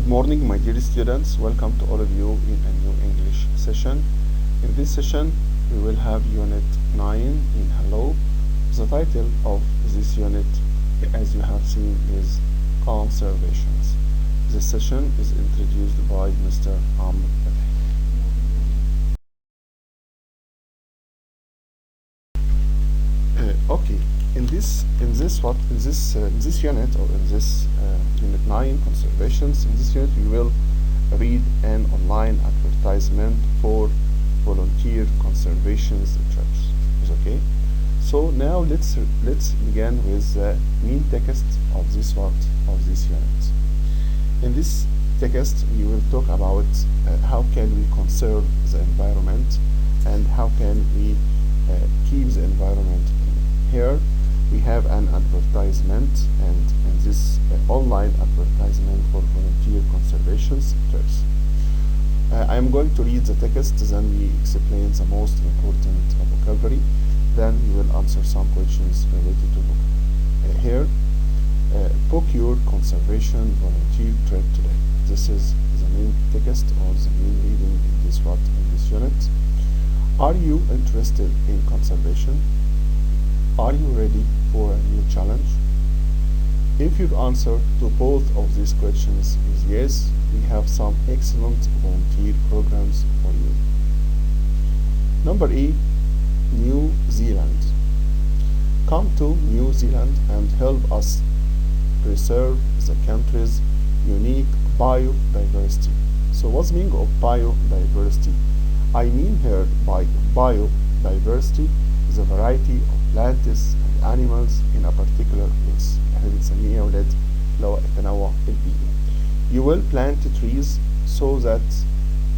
morning, my dear students. Welcome to all of you in a new English session. In this session, we will have Unit 9 in Hello. The title of this unit, as you have seen, is Conservations. This session is introduced by Mr. Amr. Okay. In this unit, or in this unit 9 conservations, in this unit we will read an online advertisement for volunteer conservations trips. Is okay? So now let's begin with the main text of this unit. In this text we will talk about how can we conserve the environment and how can we keep the environment clean. Here we have an advertisement, and this online advertisement for volunteer conservation trips. I am going to read the text, then we explain the most important vocabulary, then we will answer some questions related to book. Here, book your conservation volunteer trip today. This is the main text or the main reading in this unit. Are you interested in conservation? Are you ready for a new challenge? If your answer to both of these questions is yes, we have some excellent volunteer programs for you. Number E, New Zealand. Come to New Zealand and help us preserve the country's unique biodiversity. So what's the meaning of biodiversity? I mean here by biodiversity the variety of plants and animals in a particular place. احنا بنسميه يا ولاد اللي هو التنوع البيئي. You will plant trees so that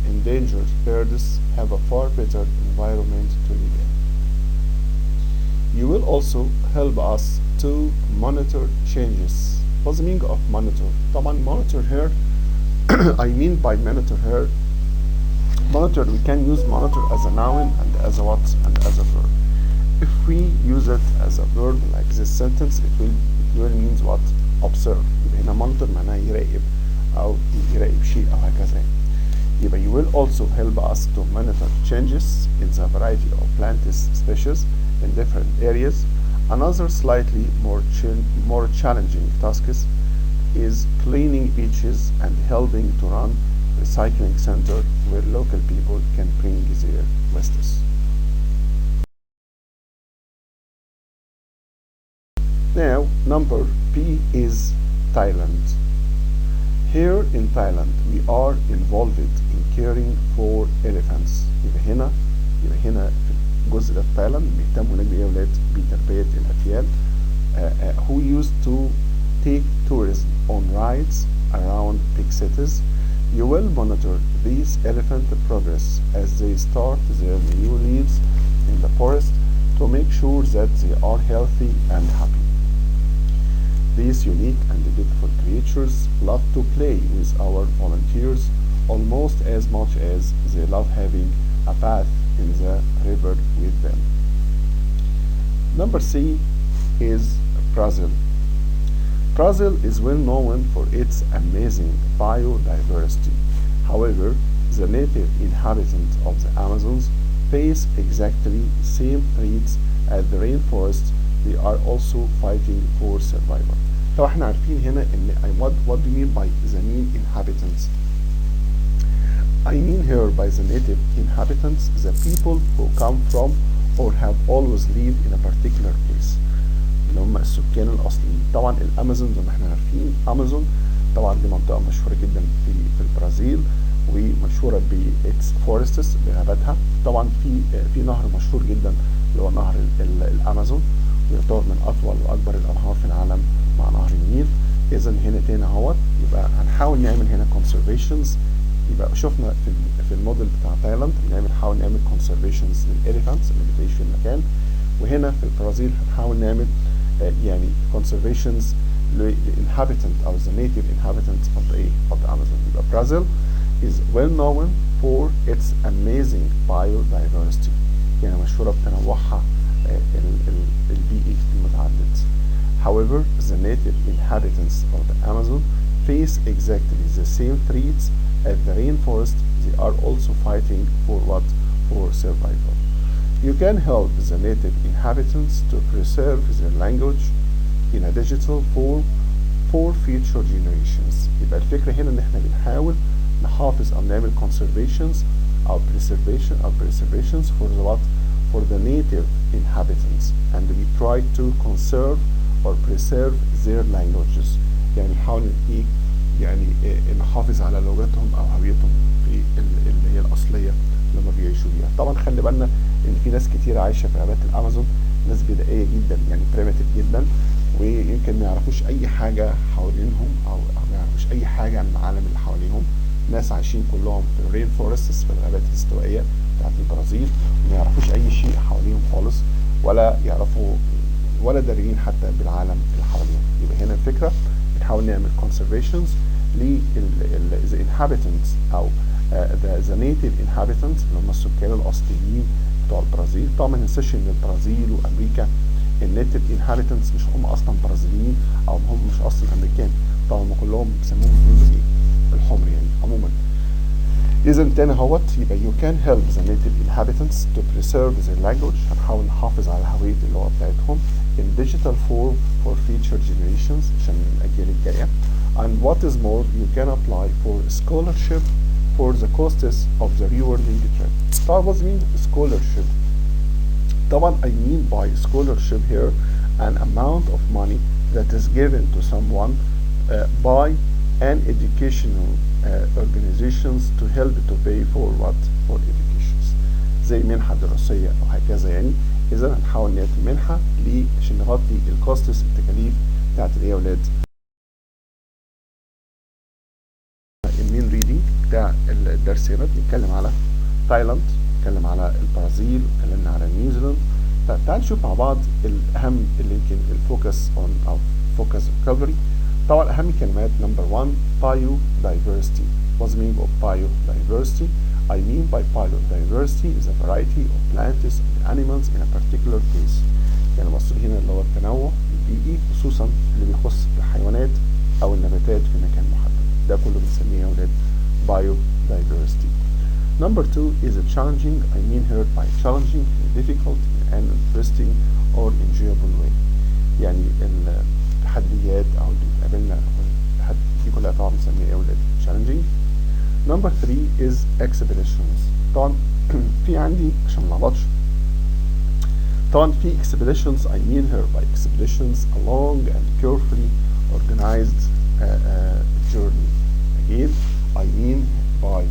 endangered birds have a far better environment to live in. You will also help us to monitor changes. What's the meaning of monitor? طبعا monitor here I mean by monitor here, monitor, we can use monitor as a noun and as a what and as a verb. If we use it as a verb like this sentence, it will means what? Observe. يبقى هنا monitor معناها يراقب أو يراقب شيء أو هكذا. يبقى you will also help us to monitor changes in the variety of plant species in different areas. Another slightly more challenging task is cleaning beaches and helping to run recycling center where local people can bring their wastes. Now, number P is Thailand. Here in Thailand, we are involved in caring for elephants. يبقى هنا في الجزء ده في تايلاند بيهتموا هناك بإيه يا ولاد؟ بتربية الأفيال. Who used to take tourism on rides around big cities. You will monitor these elephant progress as they start their new lives in the forest to make sure that they are healthy and happy. These unique and beautiful creatures love to play with our volunteers almost as much as they love having a bath in the river with them. Number C is Brazil. Brazil is well known for its amazing biodiversity. However, the native inhabitants of the Amazons face exactly the same threats as the rainforest. They are also fighting for survival. طبعا احنا عارفين هنا ان what do you mean by the main inhabitants? I mean here by the native inhabitants the people who come from or have always lived in a particular place. اللي هم السكان الاصليين. طبعا الامازون زي ما احنا عارفين، امازون طبعا دي منطقه مشهوره جدا في البرازيل ومشهوره بإتس فورستس بغاباتها. طبعا في نهر مشهور جدا اللي هو نهر الامازون، ويعتبر من اطول واكبر الانهار في العالم مع نهر النيل. اذا هنا تاني اهوت يبقى هنحاول نعمل هنا conservations. يبقى شفنا في الموديل بتاع تايلاند نحاول نعمل conservations للإليفانتس اللي بتعيش في المكان، وهنا في البرازيل هنحاول نعمل يعني conservations للinhabitant أو the native inhabitants of the Amazon. يبقى Brazil is well known for its amazing biodiversity. يعني مشهورة بتنوعها البيئي المتعدد. However, the native inhabitants of the Amazon face exactly the same threats as the rainforest, they are also fighting for what? For survival. You can help the native inhabitants to preserve their language in a digital form for future generations. يبقى الفكرة هنا ان احنا بنحاول نحافظ او نعمل conservations او preservations for the what? For the native inhabitants, and we try to conserve or preserve their languages. يعني نحاول ايه؟ يعني نحافظ على لغتهم او هويتهم في اللي هي الاصليه اللي هم بيعيشوا بيها. طبعا خلي بالنا ان في ناس كتير عايشه في غابات الامازون، ناس بدائيه جدا يعني بريمتيف جدا، ويمكن ما يعرفوش اي حاجه حوالينهم او ما يعرفوش اي حاجه عن العالم اللي حواليهم. ناس عايشين كلهم في الرين فورستس، في الغابات الاستوائيه بتاعت البرازيل، وما يعرفوش اي شيء حواليهم خالص، ولا يعرفوا ولا دارين حتى بالعالم اللي حواليهم. يبقى هنا الفكره بنحاول نعمل conservations the inhabitants او the native inhabitants اللي هم السكان الاصليين بتوع البرازيل. طبعا ما ننساش ان البرازيل وامريكا النيتيف inhabitants مش هم اصلا برازيليين او هم مش اصلا امريكان، طبعا هم كلهم بيسموهم الهنود الحمر يعني عموما. إذا تاني اهوت يبقى you can help the native inhabitants to preserve their language، هنحاول نحافظ على هوية اللغة بتاعتهم in digital form for future generations عشان الأجيال الجاية. And what is more, you can apply for scholarship for the costs of the rewarding trip. طبعا what mean scholarship؟ طبعا I mean by scholarship here an amount of money that is given to someone by an educational organizations to help to pay for what? For educations. زي منحة دراسية أو هكذا يعني. إذا هنحاول نعطي منحة عشان نغطي الكوستس التكاليف بتاعت إيه يا ولاد؟ المين ريدنج بتاع الدرس هنا بنتكلم على تايلاند، بنتكلم على البرازيل، اتكلمنا على نيوزيلاند. طيب تعال نشوف مع بعض الأهم اللي يمكن الفوكس أون أو فوكس ريكفري. طبعا أهم كلمات number 1 biodiversity. What's the meaning of biodiversity? I mean by biodiversity is a variety of plants and animals in a particular place. يعني مقصود هنا اللي هو التنوع البيئي خصوصا اللي بيخص الحيوانات أو النباتات في مكان محدد. ده كله بنسميه يا ولاد biodiversity. Number 2 is a challenging. I mean here by challenging, difficult, and interesting or enjoyable way. يعني التحديات او اللي بتقابلنا دي كلها طبعا بنسميها ايه يا ولاد؟ challenging. Number 3 is expeditions. طبعا في عندي عشان ما نلخبطش، طبعا في expeditions I mean here by expeditions a long and carefully organized journey. Again I mean by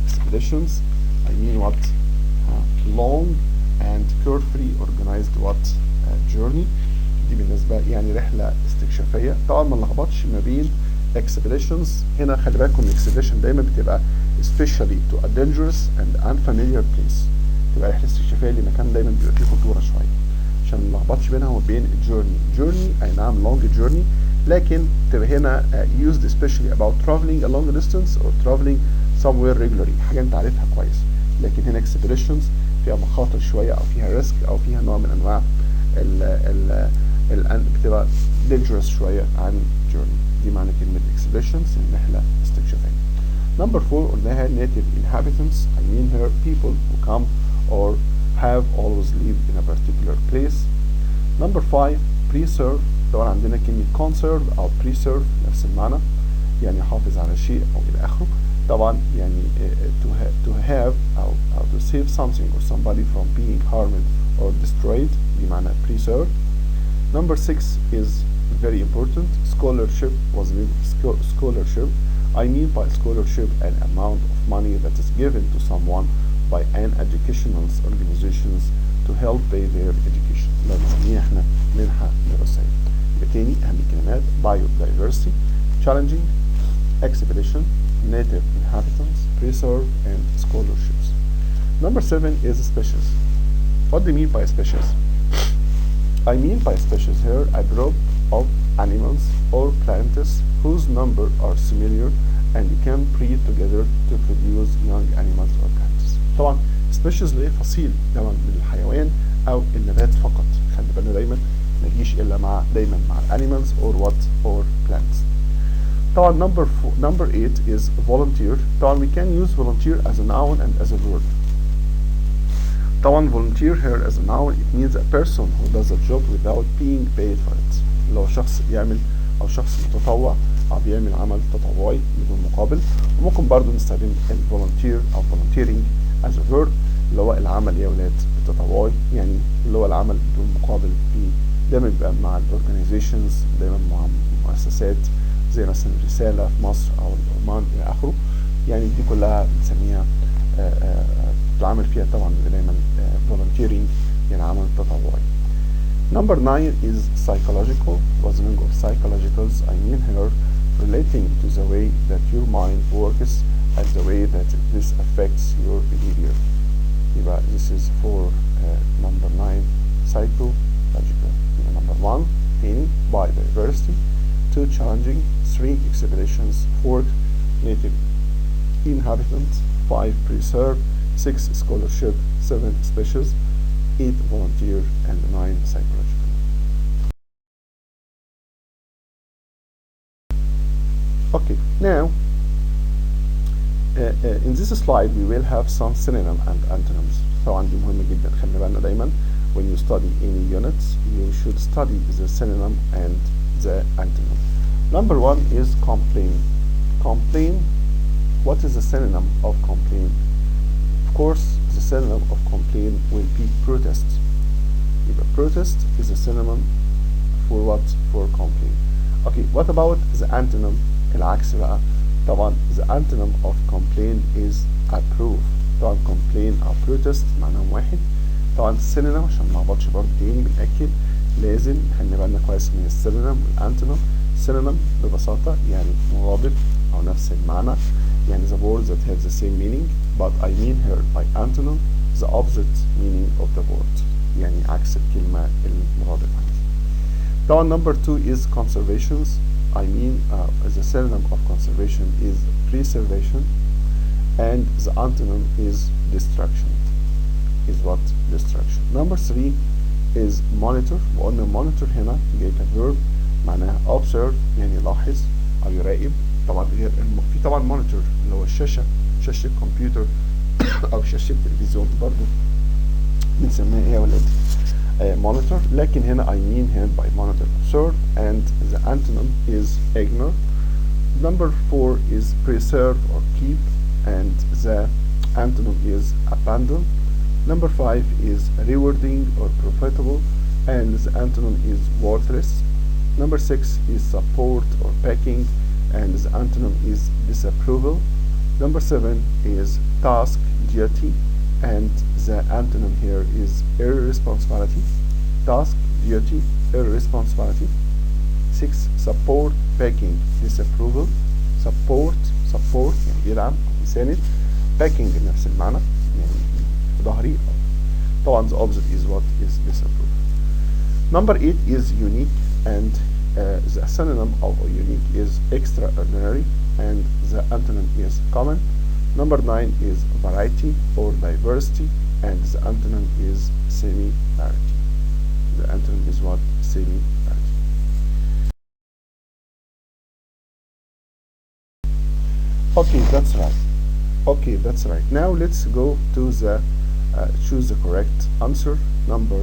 expeditions I mean what? Long and carefully organized what? Journey. دي بالنسبة يعني رحلة استكشافية. طبعا ما نلخبطش ما بين expeditions. هنا خلي بالكم expedition دايما بتبقى especially to a dangerous and unfamiliar place، تبقى رحلة استكشافية لمكان دايما بيبقى فيه خطورة شوية، عشان ما نلخبطش بينها وبين journey. أي نعم long journey، لكن تبقى هنا used especially about traveling a long distance or traveling somewhere regularly، حاجة أنت عارفها كويس. لكن هنا expeditions فيها مخاطر شوية أو فيها risk أو فيها نوع من أنواع بتبقى dangerous شوية عن journey. دي معنى كلمة expeditions الرحلة استكشافية. Number 4 قلناها native inhabitants. I mean here people who come or have always lived in a particular place. Number 5 preserve. طبعا عندنا كلمة conserve أو preserve نفس المعنى، يعني حافظ على شيء أو إلى آخره. طبعا يعني to have أو to save something or somebody from being harmed or destroyed، دي معنى preserve. Number 6 is very important. Scholarship was scholarship. I mean by scholarship an amount of money that is given to someone by an educational organizations to help pay their education. ده بنسميه احنا منحة دراسية. يبقى تاني أهم الكلمات biodiversity, challenging, expedition, native inhabitants, preserve, and scholarships. Number 7 is species. What do you mean by species? I mean by species here a group of animals or plants whose number are similar and can breed together to produce young animals or plants. طبعا species اللي هي فصيل طبعا من الحيوان او النبات فقط. خلي بالنا دايما ما يجيش الا دايما مع animals or what or plants. طبعا number 8 is volunteer. طبعا we can use volunteer as a noun and as a verb. طبعا volunteer here as a noun, it means a person who does a job without being paid for it. لو شخص بيعمل او شخص متطوع او بيعمل عمل تطوعي بدون مقابل. وممكن برضو نستخدم volunteer او volunteering as a verb اللي هو العمل يا ولاد التطوعي، يعني اللي هو العمل بدون مقابل. في دايما بيبقى مع الاورجانيزيشنز، دايما مع مؤسسات زي مثلا رسالة في مصر او الأورمان الى اخره. يعني دي كلها بنسميها العمل فيها طبعا دايما volunteering، يعني عمل تطوعي. Number 9 is psychological. What's the meaning of psychologicals? I mean here relating to the way that your mind works and the way that this affects your behavior. يبقى this is for number 9 psychological. Number 1 in biodiversity, 2 challenging, 3 expeditions, 4 native inhabitants, 5 preserve, 6 scholarship, 7 species, 8 volunteer, and 9 psychological. Okay, now in this slide we will have some synonym and antonyms. طبعا دي مهمة جدا، خلي بالنا دايما when you study any units you should study the synonym and the antonym. Number 1 is complain. Complain. What is the synonym of complain? Of course, the synonym of complain will be protest. يبقى protest is a synonym for what? For complain. Okay, what about the antonym? العكس بقى. طبعا the antonym of complain is approve. طبعا complain أو protest معناهم واحد. طبعا السينونيم عشان ما نلخبطش برضه تاني بنأكد لازم نخلي بالنا كويس من السينونيم والانتونيم. synonym ببساطة يعني مرادف أو نفس المعنى، يعني the words that have the same meaning, but I mean here by antonym the opposite meaning of the word، يعني عكس الكلمة المرادف عنها. طبعا number 2 is conservations. I mean the synonym of conservation is preservation, and the antonym is destruction. Is what? Destruction. Number 3 is monitor. وقلنا monitor هنا جاي كverb معناها observe، يعني يلاحظ أو يراقب. طبعا في طبعا monitor اللي هو الشاشة، شاشة الكمبيوتر أو شاشة التلفزيون برضو بنسميها إيه يا ولاد؟ monitor. لكن هنا I mean here by monitor observe, and the antonym is ignore. Number 4 is preserve or keep, and the antonym is abandon. Number 5 is rewarding or profitable, and the antonym is worthless. Number 6 is support or backing, and the antonym is disapproval. Number 7 is task, duty, and the antonym here is irresponsibility. Task, duty, irresponsibility. 6 support, backing, disapproval. support يعني يدعم أو يساند. backing نفس المعنى يعني ظهري. طبعا the opposite is what is disapproval. Number 8 is unique, and the synonym of unique is extraordinary, and the antonym is common. Number 9 is variety or diversity, and the antonym is similarity. The antonym is what? Similarity. Okay, that's right. Okay, that's right. Now let's go to the choose the correct answer. Number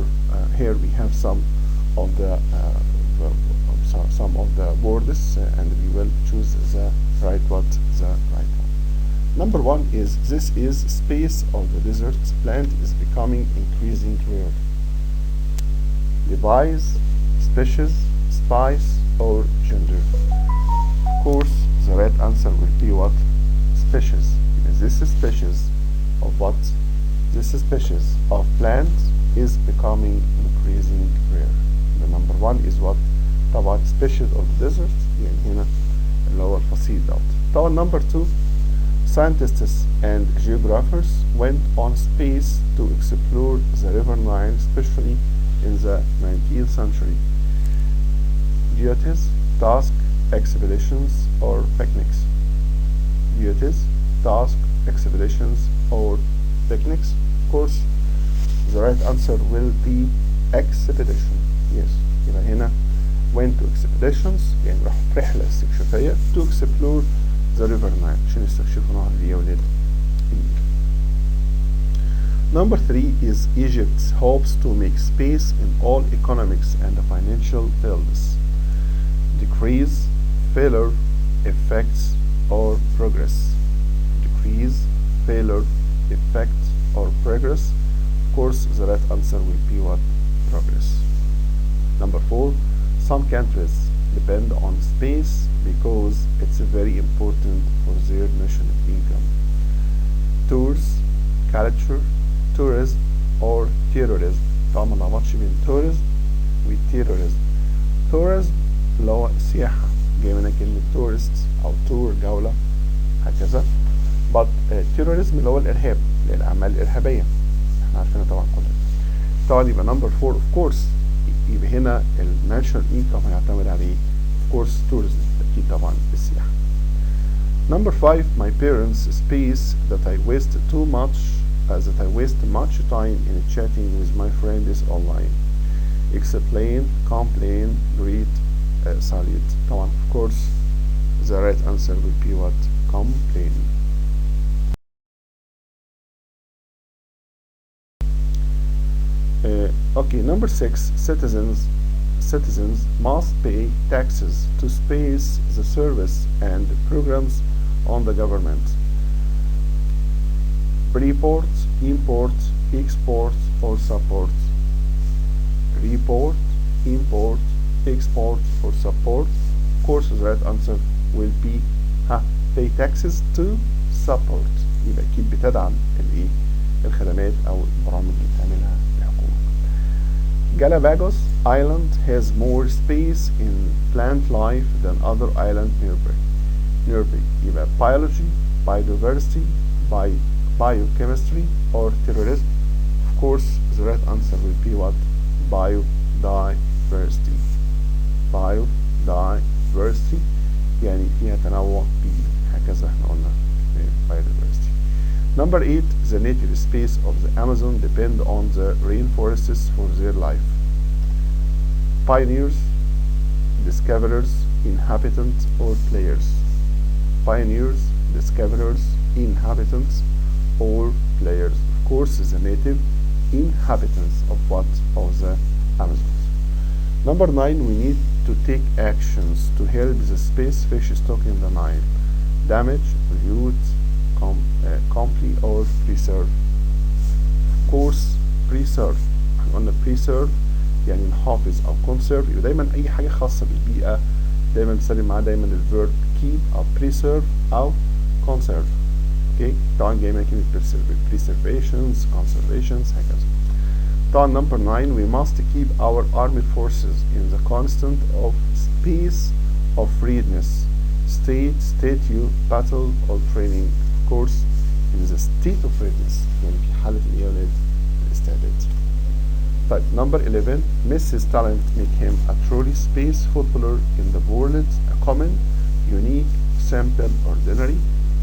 here we have some of the words, and we will choose the right one. Number 1 is this is space of the desert. Plant is becoming increasing rare. Device, species, spice, or gender. Of course, the right answer will be what? Species. Because this species of what? This species of plant is becoming increasing rare. The number 1 is what? طبعا species of the desert، يعني هنا اللي هو الفصيل دوت. طبعا number 2 scientists and geographers went on space to explore the river Nile, especially in the 19th century. Duties, task, expeditions, or picnics. Duties, task, expeditions, or picnics. Of course, the right answer will be expedition. Yes, يبقى هنا went to expedition expeditions يعني راحوا في رحلة استكشافية to explore the river Nile عشان يستكشفوا نهر النيل يا ولاد. Number 3 is Egypt hopes to make space in all economics and financial fields. Decrease, failure, effects, or progress. Decrease, failure, effect, or progress. Of course, the right answer will be what? Progress. Number 4, some countries depend on space because it's very important for their national income. Tours, culture, tourism, or terrorism. طبعا ما نلخبطش بين tourism و terrorism. tourism اللي هو سياحة جاي منها كلمة tourist أو tour جولة هكذا. but terrorism اللي هو الإرهاب اللي هي الأعمال الإرهابية احنا عارفينها طبعا كلنا. طبعا يبقى number 4 of course يبقى هنا الناشونال income هيعتمد عليه of course tourism أكيد طبعا السياحة. Number 5 my parents space that I waste too much that I waste much time in chatting with my friends online. Explain, complain, greet, salute. طبعا of course the right answer will be what? Complain. Okay, number 6 citizens must pay taxes to space the service and programs on the government. Report, import, export, or support. Report, import, export, or support. Of course, the right answer will be pay taxes to support. يبقى أكيد بتدعم الإيه؟ الخدمات أو البرامج اللي بتعملها الحكومة. Galapagos Island has more space in plant life than other islands nearby. يبقى biology, biodiversity, biochemistry, or terrorism. Of course, the right answer will be what? Biodiversity. Biodiversity يعني فيها تنوع بيئي هكذا احنا قلنا biodiversity. Number 8 the native space of the Amazon depend on the rainforests for their life. Pioneers, discoverers, inhabitants, or players. Pioneers, discoverers, inhabitants, or players. Of course, the native inhabitants of what? Of the Amazon. Number 9, we need to take actions to help the space fish stock in the Nile. Damage, pollute, complete, or preserve. Of course, preserve. احنا قلنا preserve يعني نحافظ أو conserve. يبقى دايما أي حاجة خاصة بالبيئة دايما بنستخدم معاها دايما الverb keep أو preserve أو conserve. اوكي طبعا جاي من كلمة preservations, conservations هكذا. طبعا number 9 we must keep our army forces in the constant of space of readiness, statue, battle, or training. Of course in the state of readiness يعني في حالة الإعداد الاستعداد. طيب number 11 Messi's talent make him a truly space footballer in the world, a common, unique, simple, ordinary.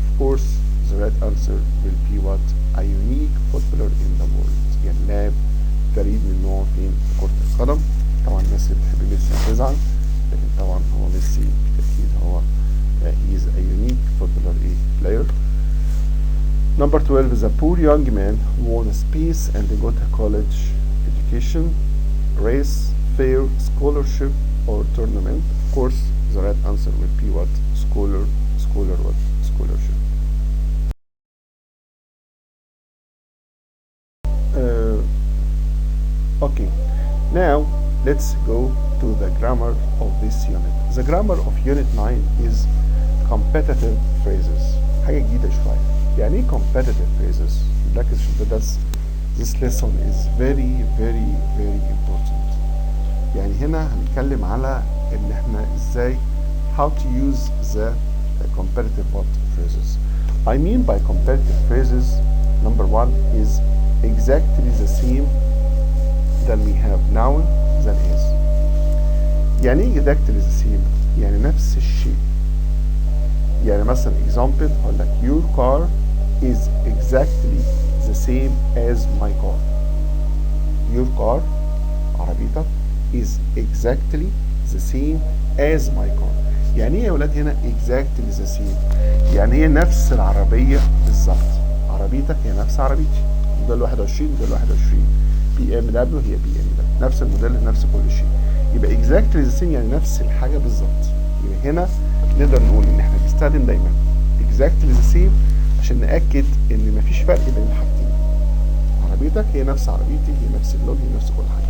Of course the right answer will be what? A unique footballer in the world يعني لاعب فريد من نوعه فين في كرة القدم. طبعا الناس اللي بتحب ميسي هتزعل لكن طبعا هو ميسي بالتأكيد هو he is a unique footballer player. Number 12 is a poor young man won a space and got a college education, race, fair, scholarship, or tournament. Of course the right answer will be what? Scholarship. Okay, now let's go to the grammar of this unit. The grammar of unit 9 is competitive phrases. حاجة جديدة شوية. يعني ايه competitive phrases؟ نركز في الدرس. This lesson is very important. يعني هنا هنتكلم على ان احنا ازاي how to use the competitive phrases. I mean by competitive phrases, number 1 is exactly the same than we have noun than is. يعني ايه exactly the same؟ يعني نفس الشيء. يعني مثلا example هقول لك your car is exactly the same as my car. Your car عربيتك is exactly the same as my car. يعني ايه يا ولاد هنا exactly the same؟ يعني هي نفس العربية بالظبط. عربيتك هي نفس عربيتي، موديل 21 موديل 21. بي ام دبليو هي بي ام دبليو، نفس الموديل نفس كل شيء. يبقى exactly the same يعني نفس الحاجة بالظبط. يبقى هنا نقدر نقول ان احنا بنستخدم دايما exactly the same عشان نأكد ان مفيش فرق بين الحاجتين. عربيتك هي نفس عربيتي، هي نفس اللون، هي نفس كل حاجة.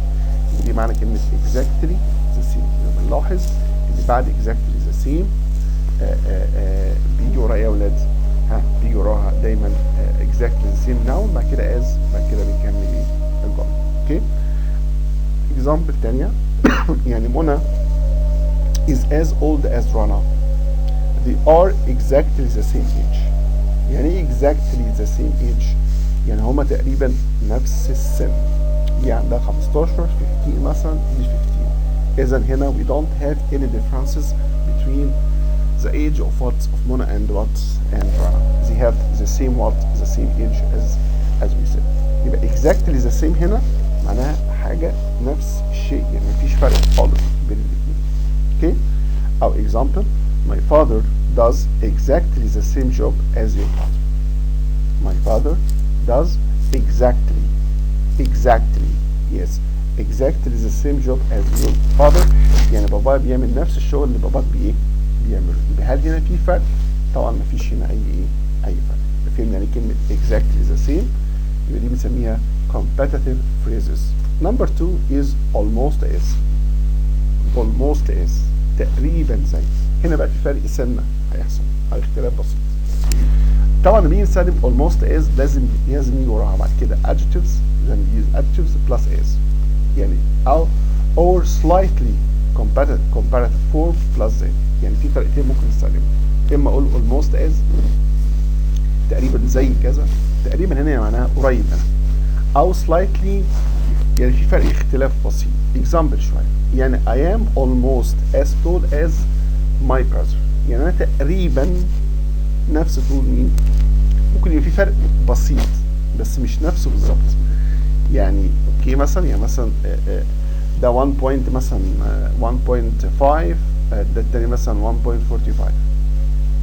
ودي معنى كلمة exactly the same. يبقى بنلاحظ ان بعد exactly the same بيجي وراها ايه يا ولاد؟ بيجي وراها دايما exactly the same noun، بعد كده as، بعد كده بنكمل ايه الجملة. اوكي. example تانية يعني منى is as old as Rana. They are exactly the same age. يعني ايه exactly the same age؟ يعني هما تقريبا نفس السن. دي عندها 15 15 مثلا، دي 15. إذا هنا we don't have any differences between the age of Mona and Rana. They have the same the same age as we said. يبقى exactly the same هنا معناها حاجة نفس الشيء، يعني مفيش فرق خالص بين الاثنين. اوكي. أو example my father does exactly the same job as your father. My father does exactly yes exactly the same job as your father. يعني بابا بيعمل نفس الشغل اللي باباك بيعمله. يبقى هل هنا في فرق؟ طبعا مفيش هنا اي فرق. فهمنا يعني كلمة exactly the same. يبقى دي بنسميها competitive phrases. Number 2 is almost as. almost as تقريبا زي. هنا بقى في فرق سنة هيحصل، على اختلاف بسيط. طبعا لما نيجي نستخدم almost as لازم يجي وراها بعد كده adjectives، لازم use adjectives plus as. يعني أو or slightly comparative form plus z. يعني في طريقتين ممكن نستخدمهم. اما اقول almost as تقريبا زي كذا، تقريبا هنا معناها قريب منها. او slightly يعني في فرق اختلاف بسيط. example شويه يعني I am almost as tall as my brother. يعني انا تقريبا نفس طول مين؟ ممكن يبقى في فرق بسيط بس مش نفسه بالظبط. يعني اوكي مثلا يعني مثلا ده 1 بوينت مثلا 1.5 ده التاني مثلا 1.45.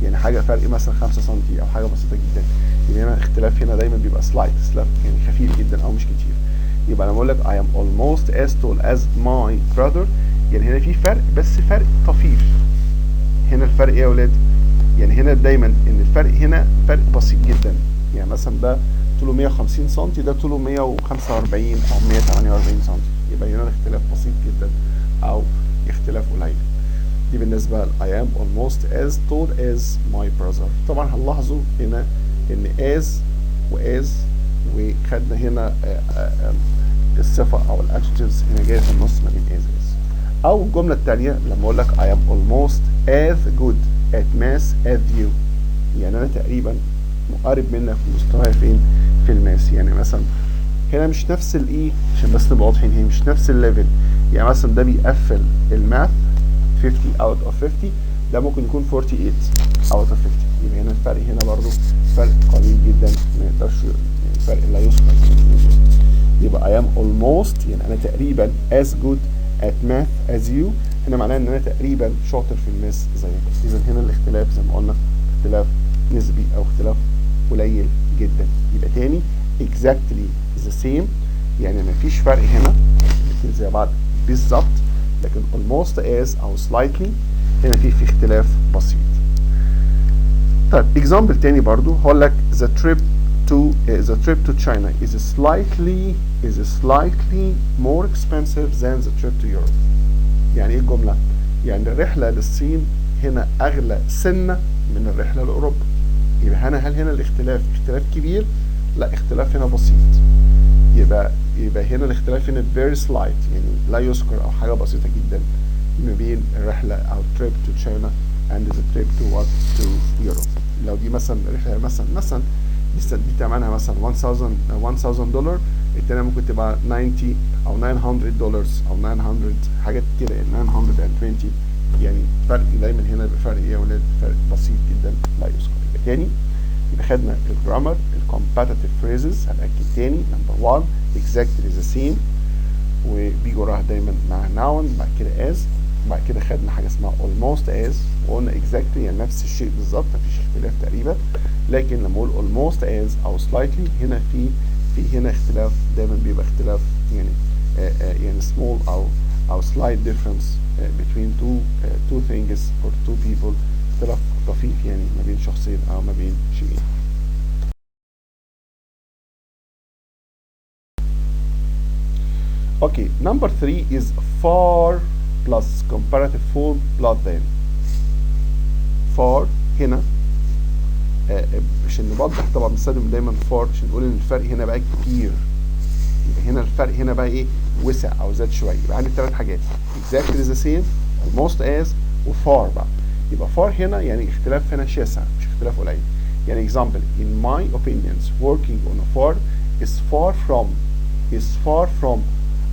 يعني حاجه فرق مثلا 5 سم او حاجه بسيطه جدا. يعني هنا الاختلاف هنا دايما بيبقى سلايت، يعني خفيف جدا او مش كتير. يبقى انا بقول لك I am almost as tall as my brother. يعني هنا في فرق بس فرق طفيف. هنا الفرق ايه يا ولاد؟ يعني هنا دايما ان الفرق هنا فرق بسيط جدا. يعني مثلا ده طوله 150 سم، ده طوله 145 او 148 سم. يبقى هنا الاختلاف بسيط جدا او اختلاف قليل. دي بالنسبة I am almost as tall as my brother. طبعا هنلاحظوا هنا ان as و as وخدنا هنا الصفة او الادجectives هنا جاية في النص ما بين as او الجملة التانية لما اقول لك I am almost as good at math as you. يعني انا تقريبا مقارب منك في مستواي فين؟ في الماس. يعني مثلا هنا مش نفس الايه عشان بس نبقى واضحين، هي مش نفس الليفل. يعني مثلا ده بيقفل الماث 50 out of 50، ده ممكن يكون 48 out of 50. يبقى هنا الفرق هنا برضو فرق قليل جدا، ما يقدرش يعني فرق لا يذكر. يبقى I am almost يعني انا تقريبا as good at math as you. هنا معناه ان انا تقريبا شاطر في الماس زيك. اذا هنا الاختلاف زي ما قلنا اختلاف نسبي او اختلاف قليل جدا. يبقى تاني exactly the same يعني مفيش فرق هنا، الاثنين زي بعض بالظبط. لكن almost as او slightly هنا في اختلاف بسيط. طيب example تاني برضو هقول لك the trip to China is slightly more expensive than the trip to Europe. يعني ايه الجملة؟ يعني الرحلة للصين هنا اغلى سنة من الرحلة لاوروبا. يبقى هل هنا الاختلاف اختلاف كبير؟ لا، اختلاف هنا بسيط. يبقى هنا الاختلاف هنا very slight يعني لا يذكر او حاجه بسيطه جدا ما بين الرحله او trip to China and the trip to Europe. لو دي مثلا رحله مثلا دي ثمنها مثلا $1000 التانية ممكن تبقى 90 او $900 او 900 حاجات كده يعني 920. يعني فرق دايما هنا بفرق ايه يا ولاد؟ فرق بسيط جدا لا يذكر. يبقى تاني يبقى خدنا الجرامر الكومباتيتيف phrases. هنأكد تاني. نمبر 1 exactly the same. وبيجي وراها دايما مع noun، بعد كده as، بعد كده خدنا حاجه اسمها almost as وقلنا exactly يعني نفس الشيء بالظبط، مفيش اختلاف تقريبا. لكن لما اقول almost as او slightly هنا في هنا اختلاف، دايما بيبقى اختلاف يعني يعني small او slight difference between two things or two people، اختلاف طفيف يعني ما بين شخصين او ما بين شيئين. Okay, number 3 is far plus comparative form plus than. far هنا عشان نوضح طبعا بنستخدم دايما far عشان نقول ان الفرق هنا بقى كبير، يبقى هنا الفرق هنا بقى ايه، وسع او زاد شويه. يبقى عندي 3 حاجات exactly the same almost as وfar بقى. يبقى far هنا يعني اختلاف هنا شاسع مش اختلاف قليل. يعني example in my opinions working on a farm is far from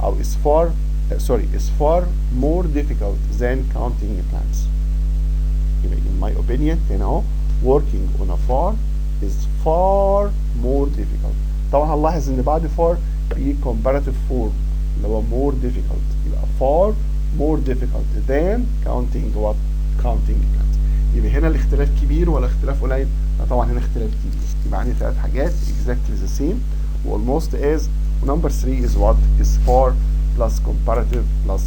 أو is far more difficult than counting plants. يبقى in my opinion هنا اهو working on a farm is far more difficult. طبعا هنلاحظ ان بعد far في comparative form اللي هو more difficult، يبقى far more difficult than counting plants. يبقى هنا الاختلاف كبير ولا اختلاف قليل؟ طبعا هنا اختلاف كبير. يبقى عندي 3 حاجات exactly the same almost as. ونمبر 3 is what is far plus comparative plus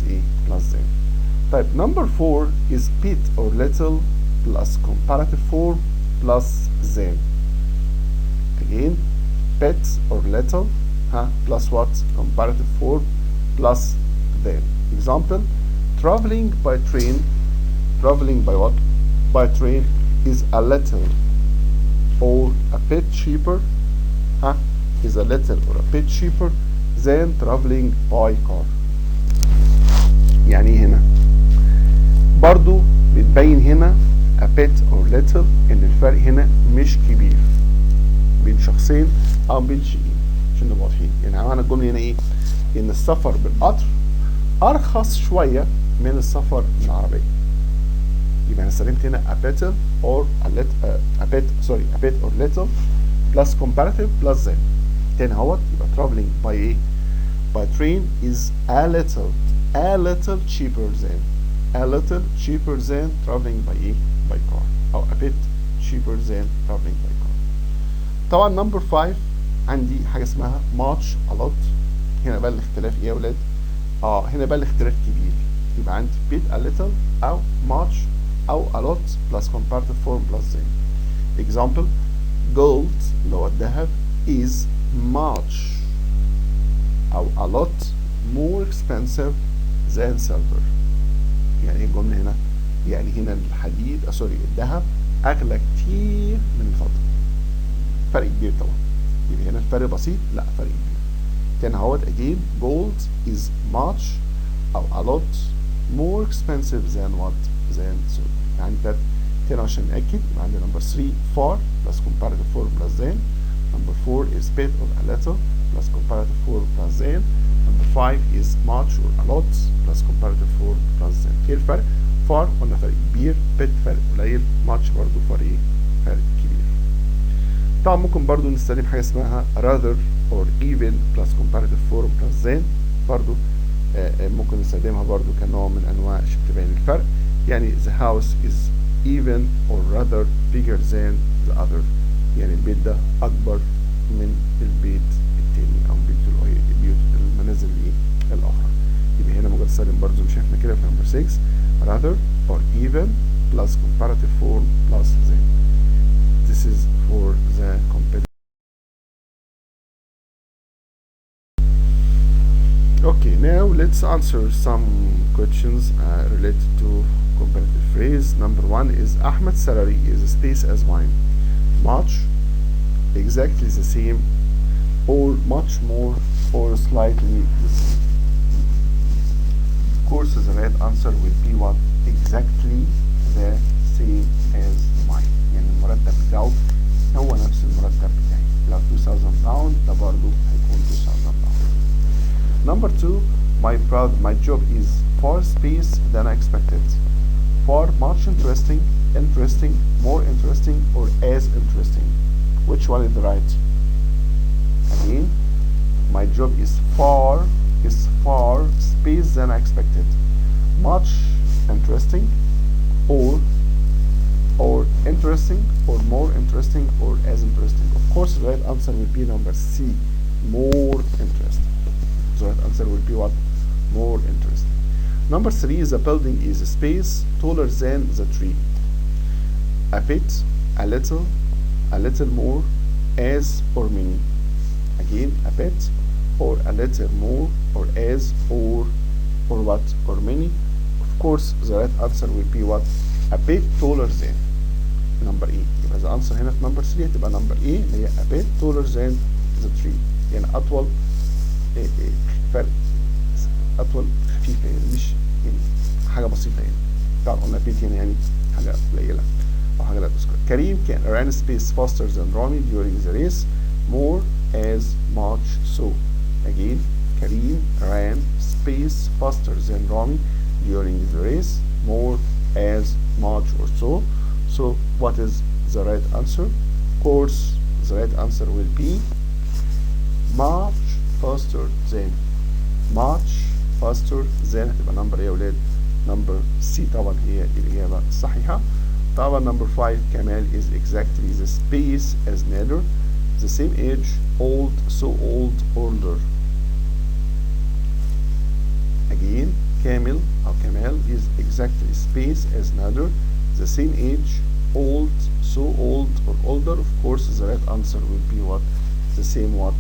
plus than. طيب number 4 is bit or little plus comparative form plus than. Again bit or little plus what comparative form plus than. Example traveling by train is a little or a bit cheaper is a little or a bit cheaper than traveling by car. يعني هنا برضو بتبين هنا a bit or little ان الفرق هنا مش كبير بين شخصين او بين شيئين عشان نبقى واضحين. يعني معنى الجمله هنا ايه؟ ان السفر بالقطر ارخص شويه من السفر بالعربيه. يبقى انا استخدمت هنا a bit or a bit or little plus comparative plus than. تاني اهوت يبقى traveling by ايه؟ by train is a little cheaper than traveling by ايه؟ by car او a bit cheaper than traveling by car. طبعا number 5 عندي حاجه اسمها much a lot. هنا بقى الاختلاف ايه يا ولاد؟ هنا بقى الاختلاف كبير. يبقى عندي bit a little او much او a lot plus comparative form plus than. example gold اللي هو الذهب is much أو a lot more expensive than silver. يعني ايه الجملة هنا؟ يعني هنا الحديد الذهب أغلى كتير من الفضة. فرق كبير طبعا. يبقى هنا الفرق بسيط؟ لا فرق كبير. تاني اهوت again gold is much أو a lot more expensive than silver. يعني تاني عشان نأكد يبقى عندي number 3 far plus comparative form plus than. Number 4 is bit or a little plus comparative form plus than. Number 5 is much or a lot plus comparative form plus than. ايه الفرق؟ far قلنا فرق كبير، bit فرق قليل، much برضو فرق كبير. طبعا ممكن برضو نستخدم حاجة اسمها rather or even plus comparative form plus than. برضو ممكن نستخدمها برضو كنوع من انواع تبين الفرق. يعني the house is even or rather bigger than the other. يعني البيت ده اكبر من البيت التاني او البيوت المنازل الاخرى. يبقى هنا ممكن استخدم برضو مش شايفنا كده في number 6 rather or even plus comparative form plus than. This is for the competitive. Okay, now let's answer some questions related to comparative phrase. Number 1 is Ahmed's salary is space as mine. Much, exactly the same, or much more, or slightly the same. Of course, the right answer will be what? Exactly the same as mine. يعني المرتب بتاعه هو نفس المرتب بتاعي. لو 2000 pound ده برضه هيكون 2000 pound. Number 2, my job is far space than I expected. Far much interesting, more interesting, or as interesting. Which one is the right? Again, my job is far is far space than expected. Much interesting, or interesting, or more interesting, or as interesting. Of course, the right answer will be number C, more interesting. The right answer will be what? More interesting. Number 3, the building is a space taller than the tree. A bit, a little more, as or many. Again, a bit, or a little more, or as, or what, or many. Of course, the right answer will be what? A bit taller than. number A. يبقى the answer هنا في number 3 هتبقى number A اللي هي a bit taller than the tree. يعني أطول، فرق أطول خفيفة، يعني مش يعني حاجة بسيطة يعني. طبعا قلنا bit يعني حاجة قليلة أو حاجة لا تذكر. كريم can run space faster than Rami during the race, more as much so. Again, Karim ran space faster than Rami during the race, more as much or so. So what is the right answer? Of course, the right answer will be much faster than. much faster than هتبقى number ايه يا ولاد؟ number C طبعا هي الإجابة الصحيحة. طبعا number 5 كمال is exactly the space as neither, the same age, old, so old, older. Again, Kamil or Kamal is exactly space as neither, the same age, old, so old, or older. Of course, the right answer will be what? The same what?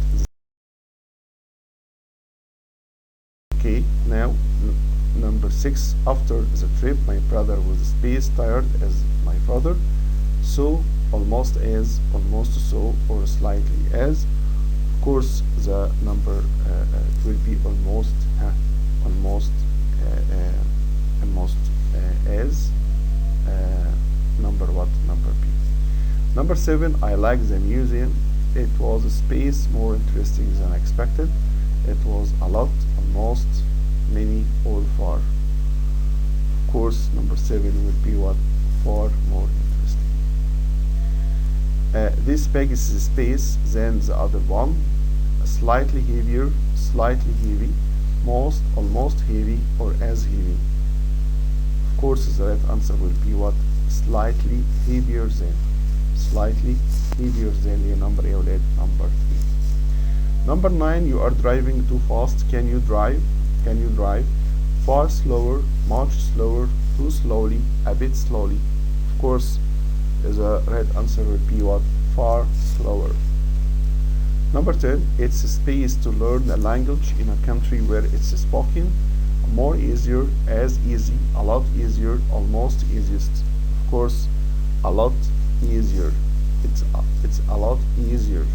Okay, now number 6. After the trip, my brother was space tired as my father, so almost as, almost so, or slightly as. Of course, the number it will be almost, almost as. Number what? Number B. Number 7. I like the museum. It was a space more interesting than expected. It was a lot, almost, many, or far. Of course, number 7 will be what? Far more interesting. This bag is a space than the other one. Slightly heavier, slightly heavy, most, almost heavy, or as heavy. Of course, the right answer will be what? Slightly heavier than. Slightly heavier than your number A, number 3. Number 9, you are driving too fast. Can you drive? Can you drive? Far slower, much slower, too slowly, a bit slowly. Of course, the right answer will be what? Far slower. Number 10, it's a space to learn a language in a country where it's spoken. More easier, as easy, a lot easier, almost easiest. Of course, a lot easier. It's a lot easier.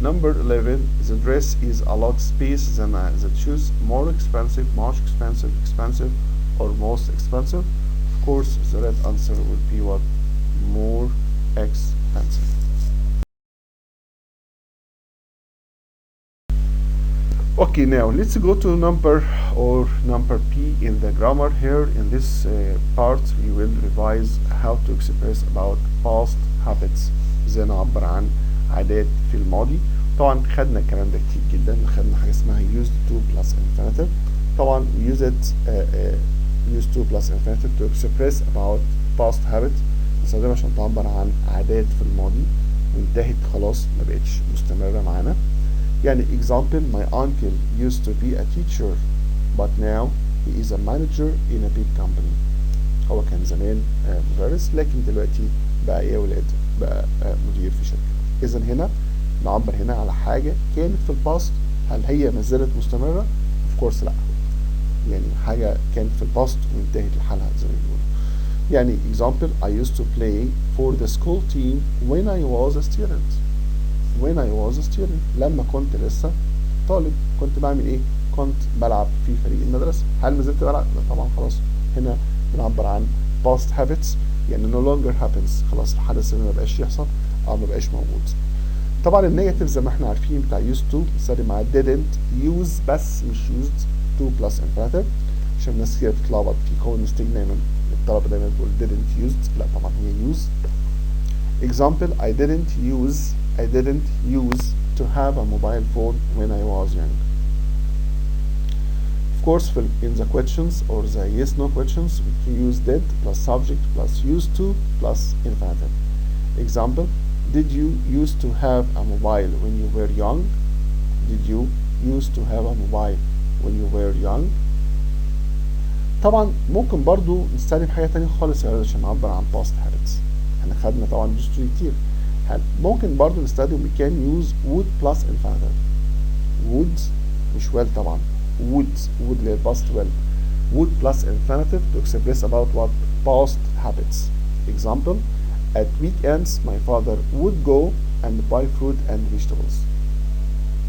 Number 11, the dress is a lot space than the shoes. More expensive, much expensive, expensive, or most expensive. Of course, the right answer will be what? More expensive. Okay, now let's go to number P in the grammar. Here in this part we will revise how to express about past habits. ازاي نعبر عن عادات في الماضي. طبعا خدنا الكلام ده كتير جدا. خدنا حاجه اسمها used to plus infinitive. طبعا use to plus infinitive to express about past habits. نستخدمها عشان تعبر عن عادات في الماضي وانتهت خلاص ما بقتش مستمره معانا. يعني example, my uncle used to be a teacher but now he is a manager in a big company. هو كان زمان مدرس لكن دلوقتي بقى ايه يا ولاد؟ بقى مدير في شركة. إذا هنا نعبر هنا على حاجة كانت في الباست، هل هي ما زالت مستمرة؟ of course لا. يعني حاجة كانت في الباست وانتهت لحالها زي ما بيقولوا. يعني example, I used to play for the school team when I was a student. when I was a student. لما كنت لسه طالب كنت بعمل ايه؟ كنت بلعب في فريق المدرسة. هل ما زلت بلعب؟ لا طبعا خلاص. هنا بنعبر عن past habits يعني no longer happens. خلاص الحدث اللي ما بقاش يحصل او ما بقاش موجود. طبعا النيجاتيف زي ما احنا عارفين بتاع used to بنستخدم مع didn't use بس مش used to plus infinitive عشان الناس كده بتتلخبط في كون mistake دايما الطلبة دايما بتقول didn't used. لا طبعا هي use. example, I didn't use to have a mobile phone when I was young. Of course, in the questions or the yes no questions, we can use did plus subject plus used to plus infinitive. Example, did you used to have a mobile when you were young? Did you used to have a mobile when you were young? طبعا ممكن برضو نستخدم حاجة تانية خالص يا ولاد عشان نعبر عن past habits. احنا خدنا طبعا used to كتير. ممكن برضو نستخدم we can use would plus infinitive. would مش will طبعا. would اللي هي past will. would plus infinitive to express about what past habits. Example, at weekends my father would go and buy fruit and vegetables.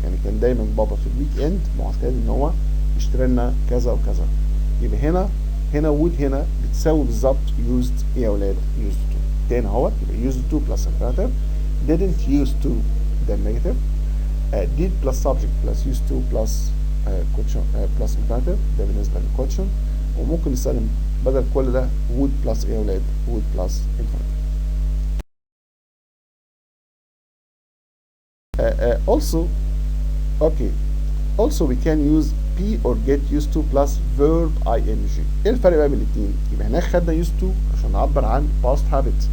يعني كان دايما بابا في الويك اند معتاد ان هو يشتري لنا كذا وكذا. يبقى هنا would هنا بتساوي بالظبط used ايه يا ولاد؟ used to. تاني اهوت يبقى used to plus infinitive. didn't used to ده negative. did plus subject plus used to plus question plus infinitive ده بالنسبة للquestion. وممكن نستخدم بدل كل ده would plus ايه يا ولاد؟ would plus infinitive. Also we can use be or get used to plus verb ing. ايه الفرق بقى بين الاثنين؟ يبقى هناك خدنا used to عشان نعبر عن past habit.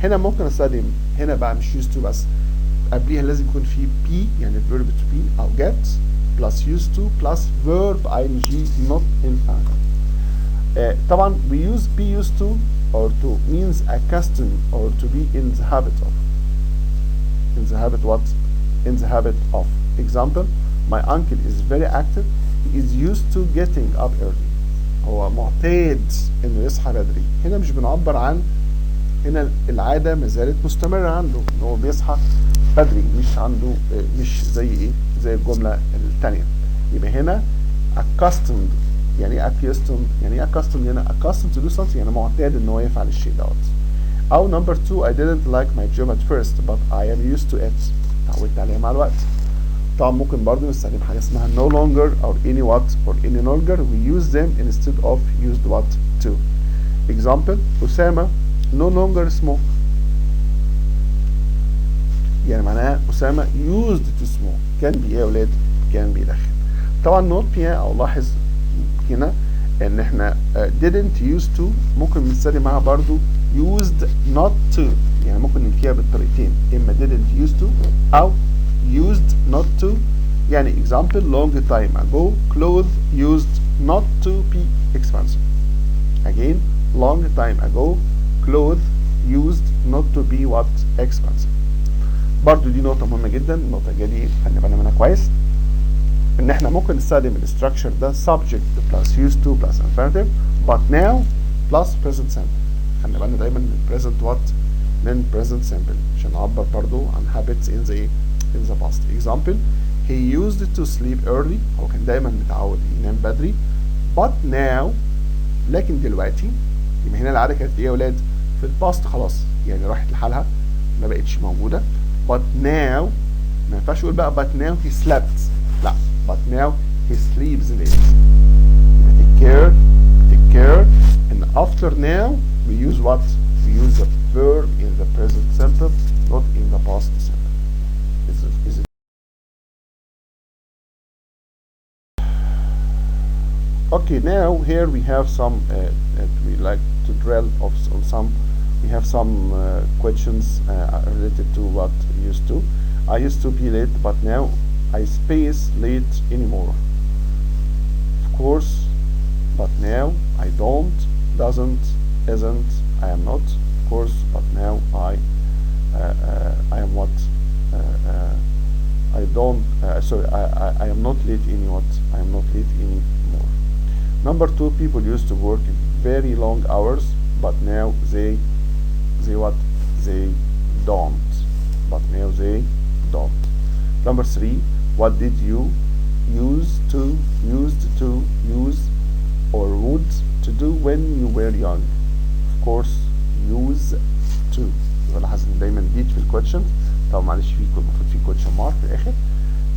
هنا ممكن استخدم هنا بقى مش used to بس قبليها لازم يكون في be يعني verb to be او get plus used to plus verb ing not infinitive. طبعا we use be used to or to means accustomed or to be in the habit of. In the habit what? In the habit of. Example, my uncle is very active. He is used to getting up early. هو معتاد انه يصحى بدري. هنا مش بنعبر عن هنا العادة ما زالت مستمرة عنده ان هو بيصحى بدري مش عنده مش زي ايه زي الجملة التانية. يبقى هنا accustomed يعني accustomed يعني accustomed هنا accustomed to do something يعني معتاد ان هو يفعل الشيء دوت. أو number two, I didn't like my job at first but I am used to it. تعودت عليها مع الوقت. طبعا ممكن برضه نستخدم حاجة اسمها no longer or any what or any longer. We use them instead of used what to. Example, أسامة no longer smoke. يعني معناها أسامة used to smoke. كان يا ولاد كان بيدخن. طبعا note فيها أو لاحظ هنا إن إحنا didn't used to ممكن بنستخدم معاها برضه used not to. يعني ممكن ننفيها بالطريقتين إما didn't used to أو used not to. يعني example long time ago clothes used not to be expensive. Again long time ago clothes used not to be what expensive. برضو دي نقطة مهمة جدا. النقطة دي خلي بالنا منها كويس ان احنا ممكن نستخدم الستراكشر ده subject plus used to plus infinitive but now plus present simple. خلي بالنا دايما من present what من present simple عشان نعبر برضو عن habits in the past. Example, he used to sleep early. هو كان دايما متعود ينام بدري but now لكن دلوقتي. يبقى هنا العادة كانت ايه يا ولاد؟ في الباست خلاص يعني راحت لحالها ما بقتش موجودة. but now ما ينفعش يقول بقى but now he slept. لا but now he sleeps late. يبقى take care and after now we use what? We use the verb in the present simple not in the past simple. Is it okay? Now here we have some we like to drill on some. We have some questions related to what used to. I used to be late but now I space late anymore. Of course, but now I don't, doesn't, isn't, I am not. Of course, but now I am what? I don't. Sorry, I am not late any what? I am not late anymore. Number two, people used to work very long hours, but now they what? They don't. But now they don't. Number three, what did you used to use or would to do when you were young? Of course, use to. يبقى لاحظ ان دايما did في الكويشن. طبعا معلش في المفروض في كويشن مارك في الاخر.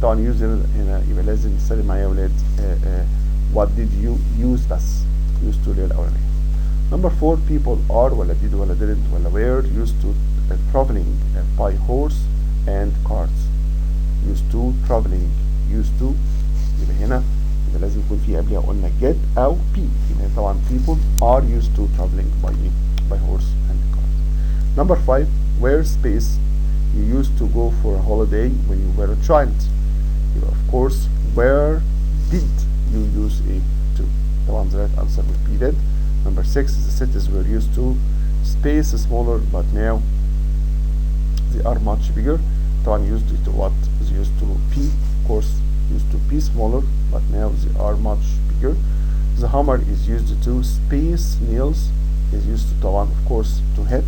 طبعا use هنا يبقى لازم نستخدم معايا يا ولاد what did you use بس. used to اللي هي الاولانيه. Number four, people are ولا did ولا didn't ولا were used to traveling by horse and carts. used to traveling used to يبقى هنا يبقى لازم يكون في قبلها قلنا get أو be. يبقى طبعا people are used to traveling by horse and car. Number 5, where space you used to go for a holiday when you were a child. يبقى of course where did you use it to. طبعا the right answer would be did. Number 6, the cities were used to space smaller but now they are much bigger. طبعا used to what? They used to be, of course, used to be smaller but now they are much bigger. The hammer is used to space, nails is used to طبعا of course to hit.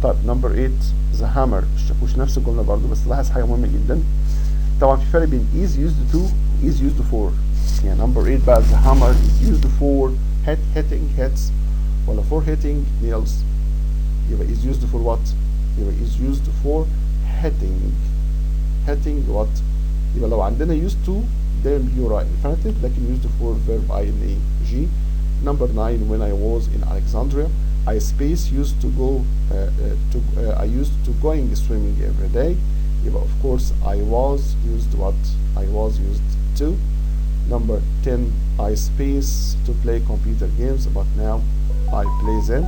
طيب number 8, the hammer الشاكوش نفس الجملة برضو بس لاحظ حاجة مهمة جدا. طبعا في فرق بين is used to و is used for. يعني number 8 بقى the hammer is used for hitting hits ولا for hitting nails. يبقى is used for what؟ يبقى is used for hitting what؟ يبقى لو عندنا used to then you're right infinitive لكن used for verb ing. Number 9, when I was in Alexandria I space used to go I used to going swimming every day. يبقى of course I was used what? I was used to. Number 10, I space to play computer games but now I play them.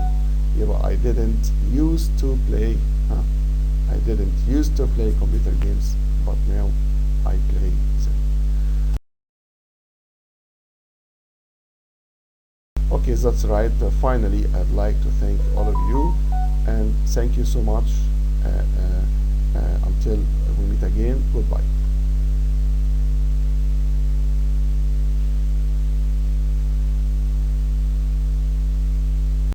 يبقى I didn't used to play I didn't used to play computer games but now I play them. Okay, that's right. Finally, I'd like to thank all of you and thank you so much. Until we meet again, goodbye.